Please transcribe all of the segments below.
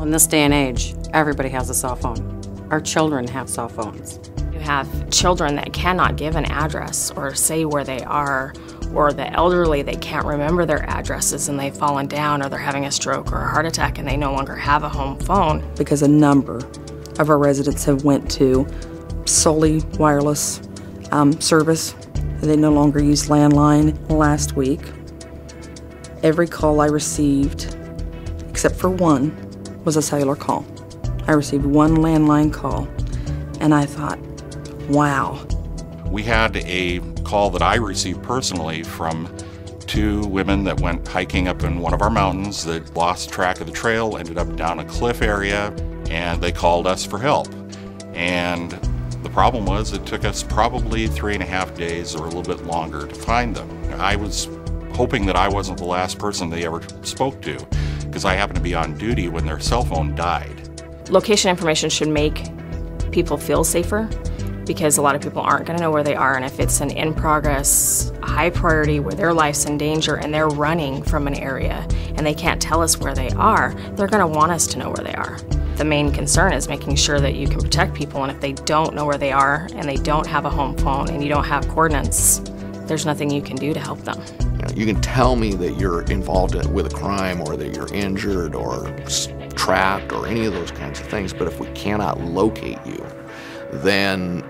In this day and age, everybody has a cell phone. Our children have cell phones. You have children that cannot give an address or say where they are, or the elderly, they can't remember their addresses and they've fallen down, or they're having a stroke or a heart attack and they no longer have a home phone. Because a number of our residents have went to solely wireless service. They no longer use landline. Last week, every call I received, except for one, was a cellular call. I received one landline call, and I thought, wow. We had a call that I received personally from two women that went hiking up in one of our mountains that lost track of the trail, ended up down a cliff area, and they called us for help. And the problem was it took us probably 3.5 days or a little bit longer to find them. I was hoping that I wasn't the last person they ever spoke to, because I happened to be on duty when their cell phone died. Location information should make people feel safer, because a lot of people aren't going to know where they are, and if it's an in-progress, high priority where their life's in danger and they're running from an area and they can't tell us where they are, they're going to want us to know where they are. The main concern is making sure that you can protect people, and if they don't know where they are and they don't have a home phone and you don't have coordinates, there's nothing you can do to help them. You can tell me that you're involved with a crime, or that you're injured or trapped or any of those kinds of things, but if we cannot locate you, then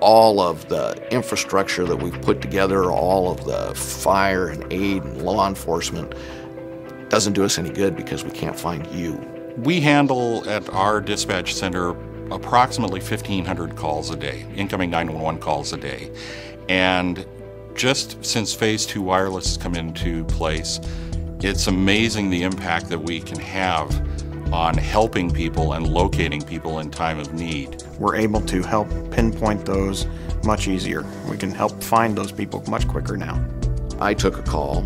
all of the infrastructure that we've put together, all of the fire and aid and law enforcement, doesn't do us any good because we can't find you. We handle at our dispatch center approximately 1,500 calls a day, incoming 911 calls a day. And just since Phase 2 wireless has come into place, it's amazing the impact that we can have on helping people and locating people in time of need. We're able to help pinpoint those much easier. We can help find those people much quicker now. I took a call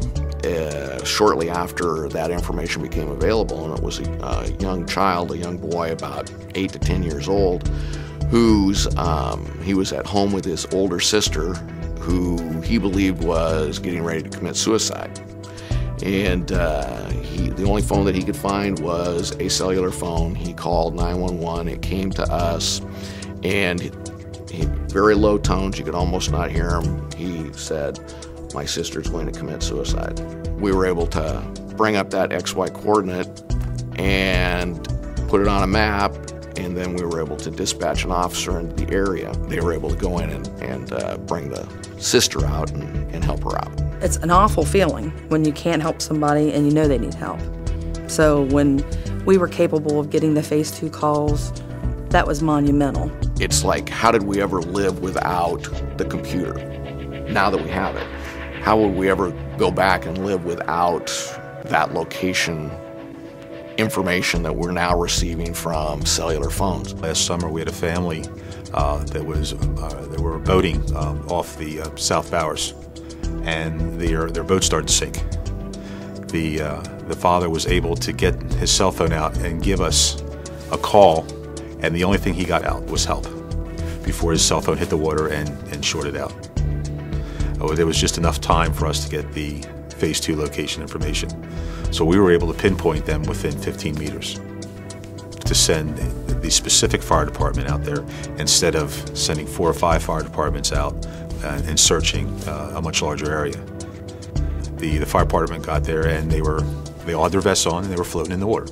shortly after that information became available, and it was a young child, a young boy about 8 to 10 years old, he was at home with his older sister, who he believed was getting ready to commit suicide. And the only phone that he could find was a cellular phone. He called 911, it came to us, and he very low tones, you could almost not hear him. He said, "My sister's going to commit suicide." We were able to bring up that XY coordinate and put it on a map, and then we were able to dispatch an officer into the area. They were able to go in and bring the sister out and help her out. It's an awful feeling when you can't help somebody and you know they need help. So when we were capable of getting the Phase 2 calls, that was monumental. It's like, how did we ever live without the computer? Now that we have it, how would we ever go back and live without that location information that we're now receiving from cellular phones? Last summer we had a family that were boating off the South Bowers, and their boat started to sink. The father was able to get his cell phone out and give us a call, and the only thing he got out was help before his cell phone hit the water and shorted out. There was just enough time for us to get the Phase 2 location information. So we were able to pinpoint them within 15 meters to send the specific fire department out there instead of sending 4 or 5 fire departments out and searching a much larger area. The fire department got there, and they all had their vests on and they were floating in the water.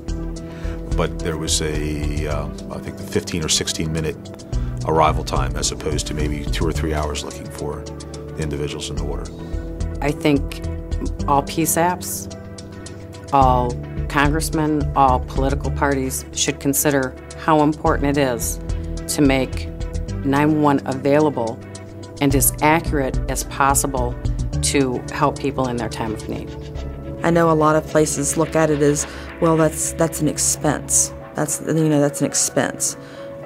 But there was I think the 15 or 16 minute arrival time, as opposed to maybe 2 or 3 hours looking for the individuals in the water. I think all PSAPs, all congressmen, all political parties should consider how important it is to make 911 available and as accurate as possible to help people in their time of need. I know a lot of places look at it as, well, that's an expense. That's an expense.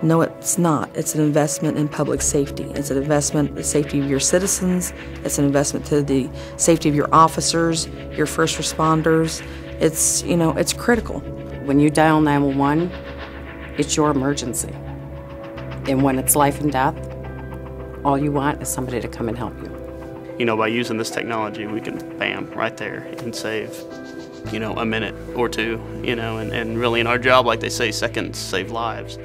No, it's not. It's an investment in public safety. It's an investment in the safety of your citizens. It's an investment to the safety of your officers, your first responders. It's critical. When you dial 911, it's your emergency. And when it's life and death, all you want is somebody to come and help you. You know, by using this technology, we can, bam, right there, and save, you know, a minute or two, you know, and really in our job, like they say, seconds save lives.